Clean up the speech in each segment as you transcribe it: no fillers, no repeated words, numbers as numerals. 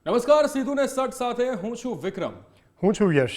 નમસ્કાર, સીધું ને સટ સાથે હું છું વિક્રમ. હું છું યશ.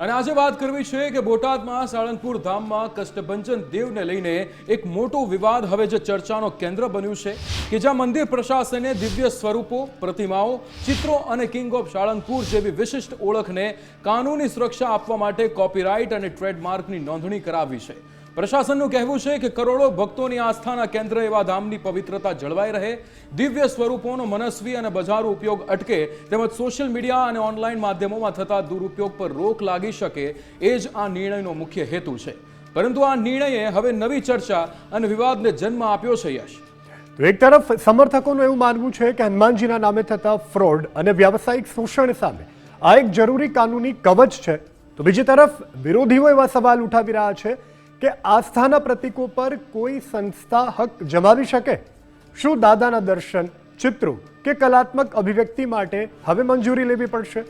અને આજે વાત કરવી છે કે બોટાદમાં સાળંગપુર ધામમાં કષ્ટભંજન દેવને લઈને એક મોટો વિવાદ હવે જે ચર્ચાનો કેન્દ્ર બન્યું છે કે જ્યાં મંદિર પ્રશાસને દિવ્ય સ્વરૂપો, પ્રતિમાઓ, ચિત્રો અને કિંગ ઓફ સાળંગપુર જેવી વિશિષ્ટ ઓળખને કાનૂની સુરક્ષા આપવા માટે કોપીરાઇટ અને ટ્રેડમાર્કની નોંધણી કરાવી છે. પ્રશાસનનું કહેવું છે કે કરોડો ભક્તોની આસ્થાના કેન્દ્ર એવા ધામની પવિત્રતા જળવાઈ રહે, દિવ્ય સ્વરૂપોનો મનસ્વી અને બજારો ઉપયોગ અટકે તેમજ સોશિયલ મીડિયા અને ઓનલાઈન માધ્યમોમાં થતા દુરુપયોગ પર રોક લાગી શકે એ જ આ નિર્ણયનો મુખ્ય હેતુ છે. પરંતુ આ નિર્ણયે હવે નવી ચર્ચા અને વિવાદને જન્મ આપ્યો છે. યશ, તો એક તરફ સમર્થકોનું એવું માનવું છે કે હનુમાનજીના નામે થતા ફ્રોડ અને વ્યાવસાયિક શોષણ સામે આ એક જરૂરી કાનૂની કવચ છે, તો બીજી તરફ વિરોધીઓ એવા સવાલ ઉઠાવી રહ્યા છે કે આસ્થાના પ્રતીકો પર કોઈ સંસ્થા હક જમાવી શકે? શું દાદાના દર્શન, ચિત્રો કે કલાત્મક અભિવ્યક્તિ માટે હવે મંજૂરી લેવી પડશે?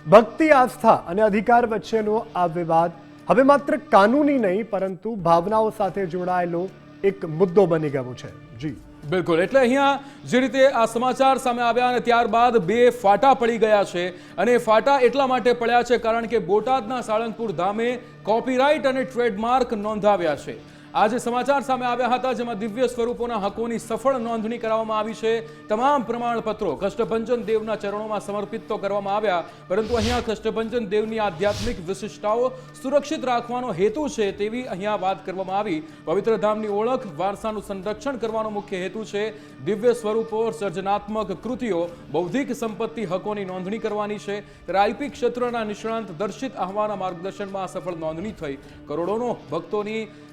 ભક્તિ, આસ્થા અને અધિકાર વચ્ચેનો આ વિવાદ હવે માત્ર કાનૂની નહીં પરંતુ ભાવનાઓ સાથે જોડાયેલો એક મુદ્દો બની ગયો છે. જી બિલકુલ. એટલે અહીંયા જે રીતે આ સમાચાર સામે આવ્યા અને ત્યારબાદ બે ફાટા પડી ગયા છે, અને એ ફાટા એટલા માટે પડ્યા છે કારણ કે બોટાદના સાળંગપુર ધામે કોપીરાઇટ અને ટ્રેડમાર્ક નોંધાવ્યા છે. આ જે સમાચાર સામે આવ્યા હતા જેમાં દિવ્ય સ્વરૂપોના હકોની સફળ નોંધણી કરવામાં આવી છે. તમામ પ્રમાણપત્રો કષ્ટભંજન દેવના ચરણોમાં સમર્પિત તો કરવામાં આવ્યા, પરંતુ અહીંયા કષ્ટભંજન દેવની આધ્યાત્મિક વિશિષ્ટતાઓ સુરક્ષિત રાખવાનો હેતુ છે તેવી અહીંયા વાત કરવામાં આવી. પવિત્ર ધામની ઓળખ, વારસાનું સંરક્ષણ કરવાનો મુખ્ય હેતુ છે. દિવ્ય સ્વરૂપો, સર્જનાત્મક કૃતિઓ, બૌદ્ધિક સંપત્તિ હકોની નોંધણી કરવાની છે. ત્યારે આઈપી ક્ષેત્રના નિષ્ણાંત દર્શિત આહવાના માર્ગદર્શનમાં આ સફળ નોંધણી થઈ.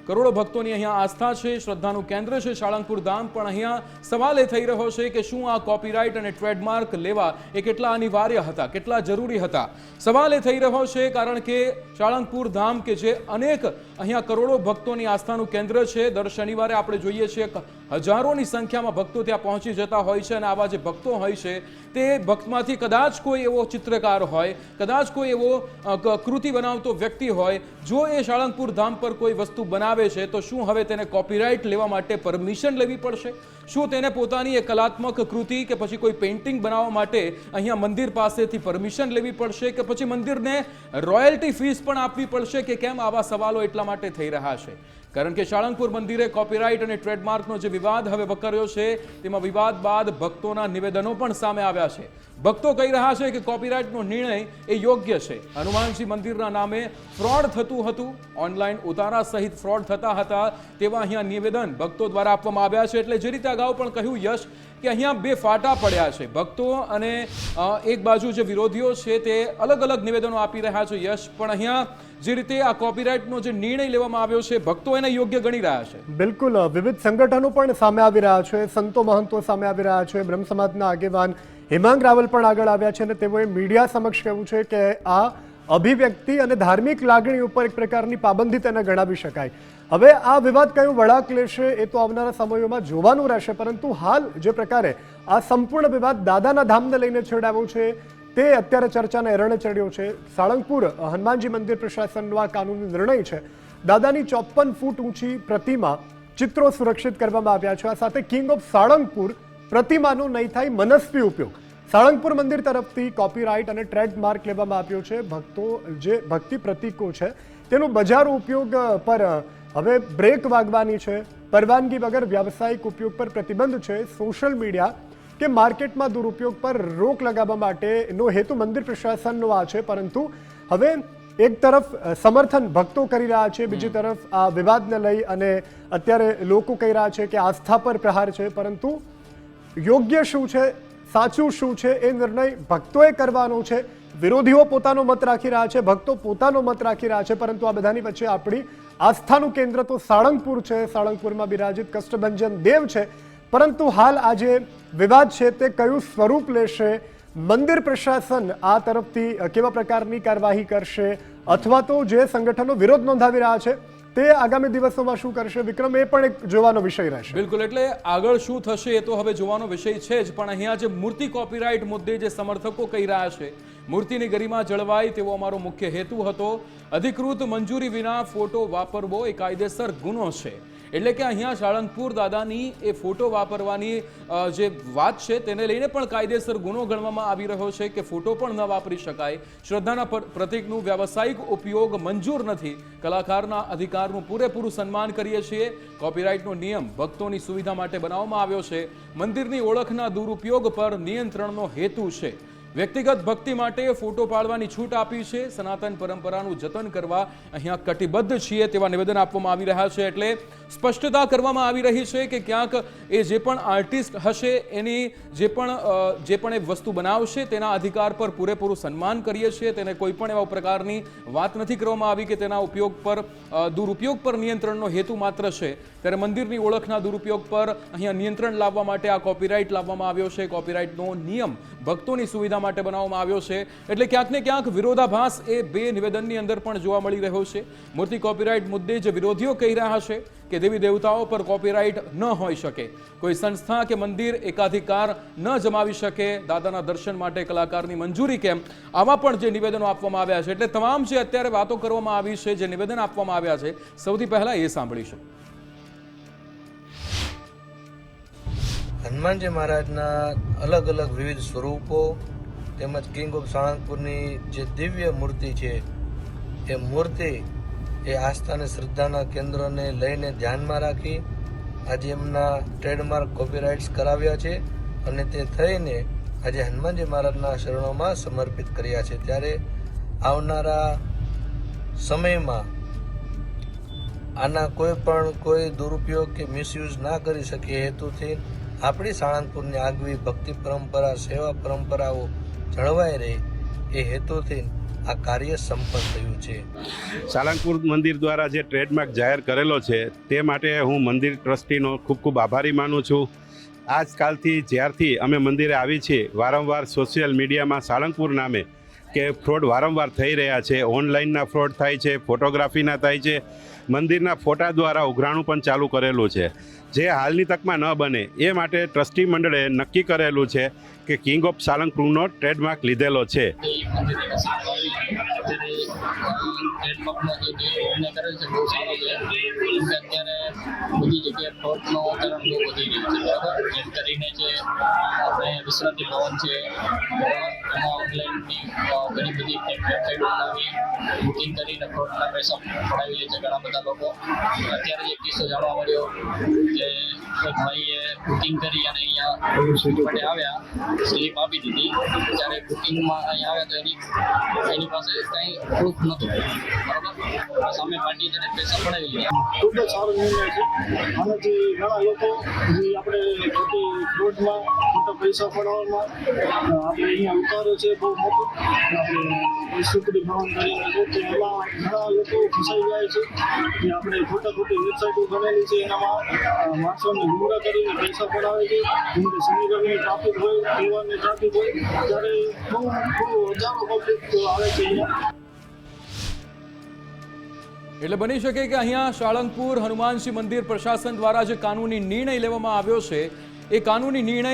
કરોડો ભક્તોની અહીંયા આસ્થા છે, શ્રદ્ધાનું કેન્દ્ર છે સાળંગપુર ધામ. પણ અહીંયા સવાલ એ થઈ રહ્યો છે કે શું આ કોપીરાઇટ અને ટ્રેડમાર્ક લેવા એ કેટલા અનિવાર્ય હતા, કેટલા જરૂરી હતા? સવાલ એ થઈ રહ્યો છે કારણ કે સાળંગપુર ધામ કે જે અનેક અહીંયા કરોડો ભક્તોની આસ્થાનું કેન્દ્ર છે, દર શનિવારે આપણે જોઈએ છીએ હજારોની સંખ્યામાં ભક્તો ત્યાં પહોંચી જતા હોય છે. અને આવા જે ભક્તો હોય છે તે ભક્તમાંથી કદાચ કોઈ એવો ચિત્રકાર હોય, કદાચ કોઈ એવો કૃતિ બનાવતો વ્યક્તિ હોય, જો એ સાળંગપુર ધામ પર કોઈ વસ્તુ બનાવે છે તો શું હવે તેને કોપીરાઇટ લેવા માટે પરમિશન લેવી પડશે? શું તેને પોતાની એક કલાત્મક કૃતિ કે પછી કોઈ પેઇન્ટિંગ બનાવવા માટે અહીંયા મંદિર પાસેથી પરમિશન લેવી પડશે કે પછી મંદિરને રોયલ્ટી ફીસ પણ આપવી પડશે કે કેમ? આવા સવાલો એટલા માટે થઈ રહ્યા છે કારણ કે સાળંગપુર મંદિરે કોપીરાઇટ અને ટ્રેડમાર્કનો જે વિવાદ હવે વકર્યો છે તેમાં વિવાદ બાદ ભક્તોના નિવેદનો પણ સામે આવ્યા છે. ભક્તો કહી રહ્યા છે કે કોપીરાઇટનો નિર્ણય એ યોગ્ય છે. હનુમાનજી મંદિરના નામે ફ્રોડ થતું હતું, ઓનલાઈન ઉતારા સહિત ફ્રોડ થતા હતા તેવા અહીંયા નિવેદન ભક્તો દ્વારા આપવામાં આવ્યા છે. એટલે જે રીતે અગાઉ પણ કહ્યું યશ કે અહીંયા બે ફાટા પડ્યા છે. ભક્તો અને એક બાજુ જે વિરોધીઓ છે તે અલગ અલગ નિવેદનો આપી રહ્યા છે. યશ, પણ અહીંયા જે રીતે આ કોપીરાઇટનો જે નિર્ણય લેવામાં આવ્યો છે ભક્તો એને યોગ્ય ગણી રહ્યા છે. બિલકુલ, વિવિધ સંગઠનો પણ સામે આવી રહ્યા છે, સંતો મહંતો સામે આવી રહ્યા છે. બ્રહ્મ સમાજના આગેવાન હેમાંગ રાવલ પણ આગળ આવ્યા છે અને તેઓએ મીડિયા સમક્ષ કહ્યું છે કે આ અભિવ્યક્તિ અને ધાર્મિક લાગણી ઉપર એક પ્રકારની પાબંદી તેને ગણાવી શકાય. હવે આ વિવાદ કયો વળાંક લેશે એ તો આવનારા સમયોમાં જોવાનું રહેશે, પરંતુ હાલ જે પ્રકારે આ સંપૂર્ણ વિવાદ દાદાના ધામને લઈને છેડાવ્યો છે તે અત્યારે ચર્ચાના એરણે ચડ્યો છે. સાળંગપુર હનુમાનજી મંદિર પ્રશાસનનો આ કાનૂની નિર્ણય છે. દાદાની 54 ફૂટ ઊંચી પ્રતિમા, ચિત્રો સુરક્ષિત કરવામાં આવ્યા છે. આ સાથે કિંગ ઓફ સાળંગપુર પ્રતિમાનો નહીં થાય મનસ્વી ઉપયોગ સાળંગપુર મંદિર તરફથી કોપીરાઇટ અને ટ્રેડમાર્ક લેવામાં આવ્યો છે. ભક્તો જે ભક્તિ પ્રતીકો છે તેનો બજારો ઉપયોગ પર હવે બ્રેક વાગવાની છે. પરવાનગી વગર વ્યાવસાયિક ઉપયોગ પર પ્રતિબંધ છે. સોશિયલ મીડિયા કે માર્કેટમાં દુરુપયોગ પર રોક લગાવવા માટેનો હેતુ મંદિર પ્રશાસનનો આ છે. પરંતુ હવે એક તરફ સમર્થન ભક્તો કરી રહ્યા છે, બીજી તરફ આ વિવાદને લઈ અને અત્યારે લોકો કહી રહ્યા છે કે આસ્થા પર પ્રહાર છે. પરંતુ યોગ્ય શું છે, સાચું શું છે એ નિર્ણય ભક્તોએ કરવાનો છે. વિરોધીઓ પોતાનો મત રાખી રહ્યા છે, ભક્તો પોતાનો મત રાખી રહ્યા છે, પરંતુ આ બધાની વચ્ચે આપણી આસ્થાનું કેન્દ્ર તો સાળંગપુર છે. સાળંગપુરમાં બિરાજિત કષ્ટભંજન દેવ છે. પરંતુ હાલ આ જે વિવાદ છે તે કયું સ્વરૂપ લેશે, મંદિર પ્રશાસન આ તરફથી કેવા પ્રકારની કાર્યવાહી કરશે અથવા તો જે સંગઠનો વિરોધ નોંધાવી રહ્યા છે તે આગામી દિવસોમાં શું કરશે, વિક્રમ, એ પણ એક જોવાનો વિષય રહેશે. બિલકુલ, એટલે આગળ શું થશે એ તો હવે જોવાનો વિષય છે જ. પણ અહીંયા જે મૂર્તિ કોપીરાઇટ મુદ્દે જે સમર્થકો કહી રહ્યા છે મૂર્તિની ગરિમા જળવાય તેવો અમારો મુખ્ય હેતુ હતો. અધિકૃત મંજૂરી વિના ફોટો વાપરવો એ કાયદેસર ગુનો છે. એટલે કે અહીંયા સાળંગપુર દાદાની એ ફોટો વાપરવાની જે વાત છે તેને લઈને પણ કાયદેસર ગુનો ગણવામાં આવી રહ્યો છે કે ફોટો પણ ન વાપરી શકાય, શ્રદ્ધાના પ્રતીકનું વ્યાવસાયિક ઉપયોગ મંજૂર નથી, કલાકારના અધિકારનું પૂરેપૂરું સન્માન કરીએ છીએ, કોપીરાઇટનો નિયમ ભક્તોની સુવિધા માટે બનાવવામાં આવ્યો છે, મંદિરની ઓળખના દુરુપયોગ પર નિયંત્રણનો હેતુ છે, વ્યક્તિગત ભક્તિ માટે ફોટો પાડવાની છૂટ આપી છે, સનાતન પરંપરાનું જતન કરવા અહીંયા કટિબદ્ધ છીએ તેવા નિવેદન આપવામાં આવી રહ્યા છે. એટલે સ્પષ્ટતા કરવામાં આવી રહી છે કે ક્યાંક એ જે પણ આર્ટિસ્ટ હશે એની જે પણ એ વસ્તુ બનાવશે તેના અધિકાર પર પૂરેપૂરું સન્માન કરીએ છીએ, તેને કોઈ પણ એવા પ્રકારની વાત નથી કરવામાં આવી કે તેના ઉપયોગ પર દુરુપયોગ પર નિયંત્રણનો હેતુ માત્ર છે. ત્યારે મંદિરની ઓળખના દુરુપયોગ પર અહીંયા નિયંત્રણ લાવવા માટે આ કોપીરાઇટ લાવવામાં આવ્યો છે. કોપીરાઇટનો નિયમ ભક્તોની સુવિધા માટે બનાવવામાં આવ્યો છે. એટલે ક્યાંક ને ક્યાંક વિરોધાભાસ એ બે નિવેદનની અંદર પણ જોવા મળી રહ્યો છે. મૂર્તિ કોપીરાઇટ મુદ્દે જે વિરોધીઓ કહી રહ્યા છે કે દેવી દેવતાઓ પર કોપીરાઇટ ન હોઈ શકે, કોઈ સંસ્થા કે મંદિર એકાધિકાર ન જમાવી શકે, દાદાના દર્શન માટે કલાકારની મંજૂરી કેમ, આવા પણ જે નિવેદનો આપવામાં આવ્યા છે. એટલે તમામ જે અત્યારે વાતો કરવામાં આવી છે, જે નિવેદન આપવામાં આવ્યા છે, સૌથી પહેલા એ સાંભળીશું. હનુમાનજી મહારાજના અલગ અલગ વિવિધ સ્વરૂપો તેમજ કિંગ ઓફ સાળંગપુરની જે દિવ્ય મૂર્તિ છે એ મૂર્તિ એ આસ્થા અને શ્રદ્ધાના કેન્દ્રને લઈને ધ્યાનમાં રાખી આજે એમના ટ્રેડમાર્ક કોપીરાઇટ્સ કરાવ્યા છે અને તે થઈને આજે હનુમાનજી મહારાજના શરણોમાં સમર્પિત કર્યા છે. ત્યારે આવનારા સમયમાં આના કોઈ દુરુપયોગ કે મિસયુઝ ના કરી શકે એ હેતુથી આપણી સાળંગપુરની આગવી ભક્તિ પરંપરા, સેવા પરંપરાઓ જળવાઈ રહે એ હેતુથી આ કાર્ય સંપન્ન થયું છે. સાળંગપુર મંદિર દ્વારા જે ટ્રેડમાર્ક જાહેર કરેલો છે તે માટે હું મંદિર ટ્રસ્ટીનો ખૂબ ખૂબ આભારી માનું છું. આજકાલથી જ્યારથી અમે મંદિરે આવી છીએ વારંવાર સોશિયલ મીડિયામાં સાળંગપુર નામે કે ફ્રોડ વારંવાર થઈ રહ્યા છે. ઓનલાઈનના ફ્રોડ થાય છે, ફોટોગ્રાફીના થાય છે, મંદિરના ફોટા દ્વારા ઉઘરાણું પણ ચાલુ કરેલું છે, જે હાલની તકમાં ન બને એ માટે ટ્રસ્ટી મંડળે નક્કી કરેલું છે કે કિંગ ઓફ સાળંગપુરનો ટ્રેડમાર્ક લીધેલો છે. બધી જગ્યાએ ફ્રોડનો તરફ બહુ વધી રહ્યું છે, બરાબર. જેમ કરીને જે આપણે વિશ્રાંતિ ભવન છે એમાં ઓનલાઈનની ઘણી બધી વેબસાઇટ બનાવી બુકિંગ કરીને ફ્રોડના પૈસા પડાવી લે છે ઘણા બધા લોકો. અત્યારે એક કિસ્સો જાણવા મળ્યો કે એક ભાઈએ બુકિંગ કરી અને અહીંયા માટે આવ્યા, સ્લીપ આપી દીધી, જ્યારે બુકિંગમાં અહીંયા આવ્યા તો એની પાસે કંઈ પ્રૂફ નહોતું, બરાબર. સામે પાર્ટીએ તેને પૈસા પડાવી લીધા. ખૂબ જ સારો નિર્ણય છે. આનાથી ઘણા લોકો જે આપણે ખોટી ફ્રોડમાં ખોટા પૈસા પડાવવામાં આપણે અહીંયા ઉતારો છે બહુ મોટો, આપણે સુખડી ભવન કરીને છે તો એમાં ઘણા લોકો ફસાઈ જાય છે કે આપણે ખોટી વેબસાઇટો બનેલી છે એનામાં માણસોને ગુમરાહ કરીને પૈસા પડાવે છે. જેમ કે શનિવારની ટ્રાફિક હોય, તહેવારની ટ્રાફિક હોય ત્યારે બહુ હજારો પબ્લિક આવે છે અહીંયા. એટલે બની શકે કે અહીંયા સાળંગપુર હનુમાનજી મંદિર પ્રશાસન દ્વારા જે કાનૂની નિર્ણય લેવામાં આવ્યો છે એ કાનૂની નિર્ણય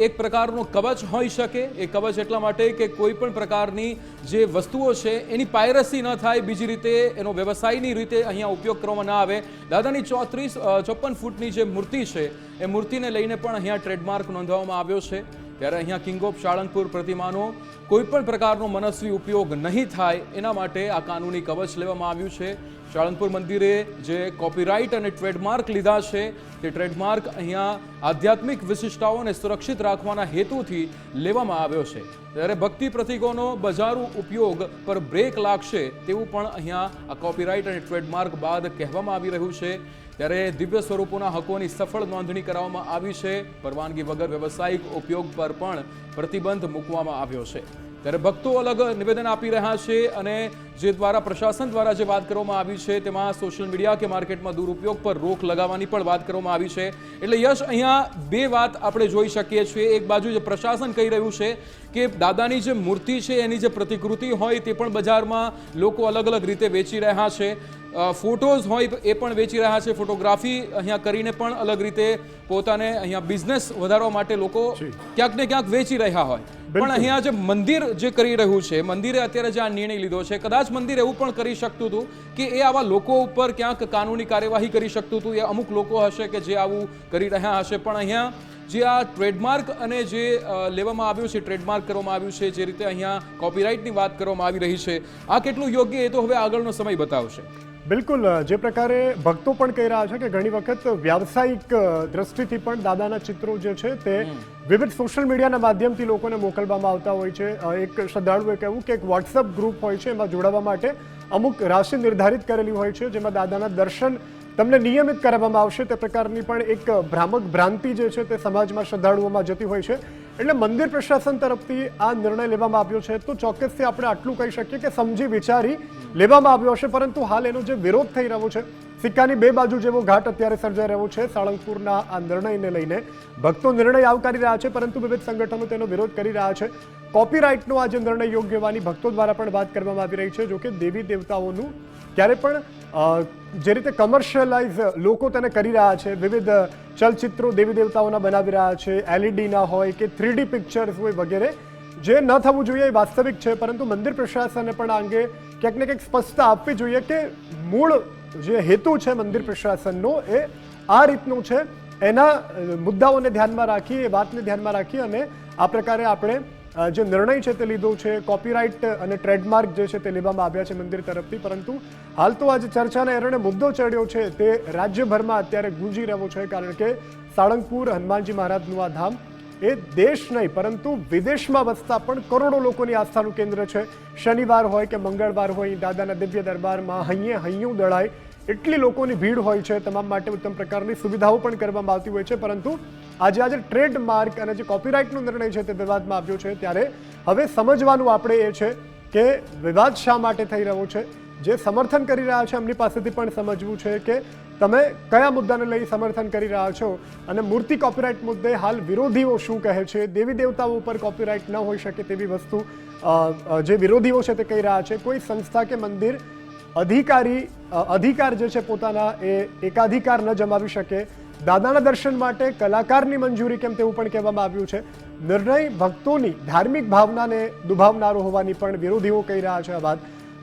એક પ્રકારનો કવચ હોઈ શકે. એ કવચ એટલા માટે કે કોઈ પણ પ્રકારની જે વસ્તુઓ છે એની પાયરસી ન થાય, બીજી રીતે એનો વ્યવસાયની રીતે અહીંયા ઉપયોગ કરવામાં ના આવે. દાદાની 54 ફૂટની જે મૂર્તિ છે એ મૂર્તિને લઈને પણ અહીંયા ટ્રેડમાર્ક નોંધવામાં આવ્યો છે. ત્યારે અહીંયા કિંગ ઓફ સાળંગપુર પ્રતિમાનો કોઈ પણ પ્રકારનો મનસ્વી ઉપયોગ નહીં થાય એના માટે આ કાનૂની કવચ લેવામાં આવ્યું છે. સાળંગપુર મંદિરે જે કોપીરાઇટ અને ટ્રેડમાર્ક લીધા છે તે ટ્રેડમાર્ક અહીંયા આધ્યાત્મિક વિશિષ્ટતાઓને સુરક્ષિત રાખવાના હેતુથી લેવામાં આવ્યો છે. ત્યારે ભક્તિ પ્રતીકોનો બજારુ ઉપયોગ પર બ્રેક લાગશે તેવું પણ અહીંયા આ કોપીરાઇટ અને ટ્રેડમાર્ક બાદ કહેવામાં આવી રહ્યું છે. ત્યારે દિવ્ય સ્વરૂપોના હકોની સફળ નોંધણી કરાવવામાં આવી છે. પરવાનગી વગર વ્યવસાયિક ઉપયોગ પર પણ પ્રતિબંધ મૂકવામાં આવ્યો છે. ત્યારે ભક્તો અલગ નિવેદન આપી રહ્યા છે અને જે દ્વારા પ્રશાસન દ્વારા જે વાત કરવામાં આવી છે તેમાં સોશિયલ મીડિયા કે માર્કેટમાં દુરુપયોગ પર રોક લગાવવાની પણ વાત કરવામાં આવી છે. એટલે યશ, અહીંયા બે વાત આપણે જોઈ શકીએ છીએ. એક બાજુ જે પ્રશાસન કહી રહ્યું છે કે દાદાની જે મૂર્તિ છે એની જે પ્રતિકૃતિ હોય તે પણ બજારમાં લોકો અલગ અલગ રીતે વેચી રહ્યા છે, ફોટોઝ હોય એ પણ વેચી રહ્યા છે, ફોટોગ્રાફી અહીંયા કરીને પણ અલગ રીતે પોતાને અહીંયા બિઝનેસ વધારવા માટે લોકો ક્યાંક ને ક્યાંક વેચી રહ્યા હોય. પણ અહીંયા જે મંદિર જે કરી રહ્યું છે, મંદિરે અત્યારે જે આ નિર્ણય લીધો છે, કદાચ મંદિર એવું પણ કરી શકતું હતું કે એ આવા લોકો ઉપર ક્યાંક કાનૂની કાર્યવાહી કરી શકતું હતું. એ અમુક લોકો હશે કે જે આવું કરી રહ્યા હશે, પણ અહીંયા જે આ ટ્રેડમાર્ક અને જે લેવામાં આવ્યું છે, ટ્રેડમાર્ક કરવામાં આવ્યું છે, જે રીતે અહીંયા કોપીરાઇટની વાત કરવામાં આવી રહી છે, આ કેટલું યોગ્ય એ તો હવે આગળનો સમય બતાવશે. બિલકુલ, જે પ્રકારે ભક્તો પણ કહી રહ્યા છે કે ઘણી વખત વ્યાવસાયિક દ્રષ્ટિથી પણ દાદાના ચિત્રો જે છે તે વિવિધ સોશિયલ મીડિયાના માધ્યમથી લોકોને મોકલવામાં આવતા હોય છે. એક શ્રદ્ધાળુએ કહેવું કે એક વોટ્સઅપ ગ્રુપ હોય છે, એમાં જોડાવા માટે અમુક રાશિ નિર્ધારિત કરેલી હોય છે, જેમાં દાદાના દર્શન તમને નિયમિત કરાવવામાં આવશે. તે પ્રકારની પણ એક ભ્રામક ભ્રાંતિ જે છે તે સમાજમાં શ્રદ્ધાળુઓમાં જતી હોય છે. એટલે મંદિર પ્રશાસન તરફથી આ નિર્ણય લેવામાં આવ્યો છે તો ચોક્કસથી આપણે આટલું કહી શકીએ કે સમજી વિચારી લેવામાં આવ્યો હશે. પરંતુ હાલ એનો જે વિરોધ થઈ રહ્યો છે, સિક્કાની બે બાજુ જેવો ઘાટ અત્યારે સર્જાઈ રહ્યો છે. સાળંગપુરના આ નિર્ણયને લઈને ભક્તો નિર્ણય આવકારી રહ્યા છે, પરંતુ વિવિધ સંગઠનો તેનો વિરોધ કરી રહ્યા છે. કોપીરાઇટનો આ જે નિર્ણય યોગ્ય હોવાની ભક્તો દ્વારા પણ વાત કરવામાં આવી રહી છે. જોકે દેવી દેવતાઓનું ક્યારે પણ જે રીતે કમર્શિયલાઇઝ લોકો તેને કરી રહ્યા છે, વિવિધ ચલચિત્રો દેવી દેવતાઓના બનાવી રહ્યા છે, એલઈડીના હોય કે 3D પિક્ચર્સ હોય વગેરે, જે ન થવું જોઈએ એ વાસ્તવિક છે. પરંતુ મંદિર પ્રશાસને પણ આ અંગે ક્યાંક ને ક્યાંક સ્પષ્ટતા આપવી જોઈએ કે મૂળ જે હેતુ છે મંદિર પ્રશાસનનો એ આ રીતનું છે. એના મુદ્દાઓને ધ્યાનમાં રાખી, એ વાતને ધ્યાનમાં રાખી અને આ પ્રકારે આપણે જે નિર્ણય છે તે લીધો છે. કોપીરાઇટ અને ટ્રેડમાર્ક જે છે તે લેવામાં આવ્યા છે મંદિર તરફથી. પરંતુ હાલ તો આજે ચર્ચાના એરણે મુદ્દો ચડ્યો છે તે રાજ્યભરમાં અત્યારે ગુંજી રહ્યો છે, કારણ કે સાળંગપુર હનુમાનજી મહારાજનું આ ધામ એ દેશ નહીં પરંતુ વિદેશમાં વસતા પણ કરોડો લોકોની આસ્થાનું કેન્દ્ર છે. શનિવાર હોય કે મંગળવાર હોય, દાદાના દિવ્ય દરબારમાં હૈયું દળાય એટલી લોકોની ભીડ હોય છે. તમામ માટે ઉત્તમ પ્રકારની સુવિધાઓ પણ કરવામાં આવતી હોય છે. પરંતુ આજે ટ્રેડમાર્ક અને જે કોપીરાઇટનો નિર્ણય છે તે વિવાદમાં આવ્યો છે, ત્યારે હવે સમજવાનું આપણે એ છે કે વિવાદ શા માટે થઈ રહ્યો છે. જે સમર્થન કરી રહ્યા છે એમની પાસેથી પણ સમજવું છે કે તમે કયા મુદ્દાને લઈ સમર્થન કરી રહ્યા છો અને મૂર્તિ કોપીરાઇટ મુદ્દે હાલ વિરોધીઓ શું કહે છે. દેવી દેવતાઓ ઉપર કોપીરાઇટ ન હોઈ શકે તેવી વસ્તુ જે વિરોધીઓ છે તે કહી રહ્યા છે. કોઈ સંસ્થા કે મંદિર અધિકાર જે છે પોતાના એ એકાધિકાર ન જમાવી શકે. દાદાના દર્શન માટે કલાકારની મંજૂરી કેમ તેવું પણ કહેવામાં આવ્યું છે. નિર્ણય ભક્તોની ધાર્મિક ભાવનાને દુભાવનારો હોવાની પણ વિરોધીઓ કહી રહ્યા છે. આ વાત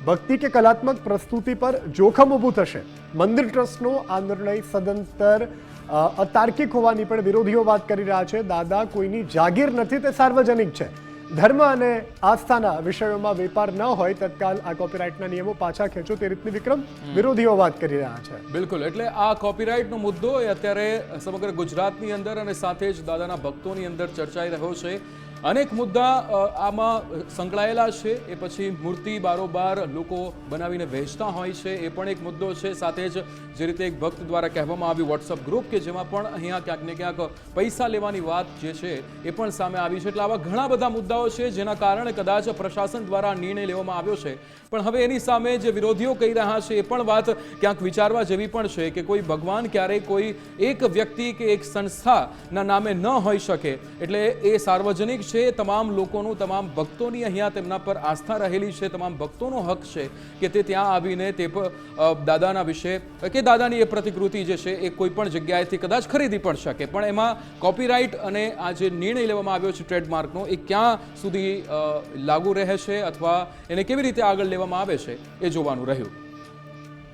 ભક્તિ કે કલાત્મક પ્રસ્તુતિ પર જોખમ ઊભું થશે. મંદિર ટ્રસ્ટનો આ નિર્ણય સદંતર અતાર્કિક હોવાની પણ વિરોધીઓ વાત કરી રહ્યા છે. દાદા કોઈની જાગીર નથી, તે સાર્વજનિક છે. ધર્મ અને આસ્થાના વિષયોમાં વેપાર ન હોય, તત્કાલ આ કોપીરાઇટના નિયમો પાછા ખેંચો, તે રીતની વિક્રમ વિરોધીઓ વાત કરી રહ્યા છે. બિલકુલ, એટલે આ કોપીરાઇટનો મુદ્દો એ અત્યારે સમગ્ર ગુજરાતની અંદર અને સાથે જ દાદાના ભક્તોની અંદર ચર્ચાઈ રહ્યો છે. અનેક મુદ્દા આમાં સંકળાયેલા છે. એ પછી મૂર્તિ બારોબાર લોકો બનાવીને વેચતા હોય છે, એ પણ એક મુદ્દો છે. સાથે જ જે રીતે એક ભક્ત દ્વારા કહેવામાં આવ્યું વોટ્સઅપ ગ્રુપ કે જેમાં પણ અહીંયા ક્યાંક ને ક્યાંક પૈસા લેવાની વાત જે છે એ પણ સામે આવી છે. એટલે આવા ઘણા બધા મુદ્દાઓ છે જેના કારણે કદાચ પ્રશાસન દ્વારા નિર્ણય લેવામાં આવ્યો છે. પણ હવે એની સામે જે વિરોધીઓ કહી રહ્યા છે એ પણ વાત ક્યાંક વિચારવા જેવી પણ છે કે કોઈ ભગવાન ક્યારેય કોઈ એક વ્યક્તિ કે એક સંસ્થાના નામે ન હોઈ શકે. એટલે એ સાર્વજનિક છે, તમામ લોકોનું, તમામ ભક્તોની અહીંયા તેમના પર આસ્થા રહેલી છે. તમામ ભક્તોનો હક છે કે તે ત્યાં આવીને તે દાદાના વિશે કે દાદાની એ પ્રતિકૃતિ જે છે એ કોઈ પણ જગ્યાએથી કદાચ ખરીદી પણ શકે. પણ એમાં કોપીરાઇટ અને આ જે નિર્ણય લેવામાં આવ્યો છે ટ્રેડમાર્કનો, એ ક્યાં સુધી લાગુ રહે છે અથવા એને કેવી રીતે આગળ લેવામાં આવે છે એ જોવાનું રહ્યું.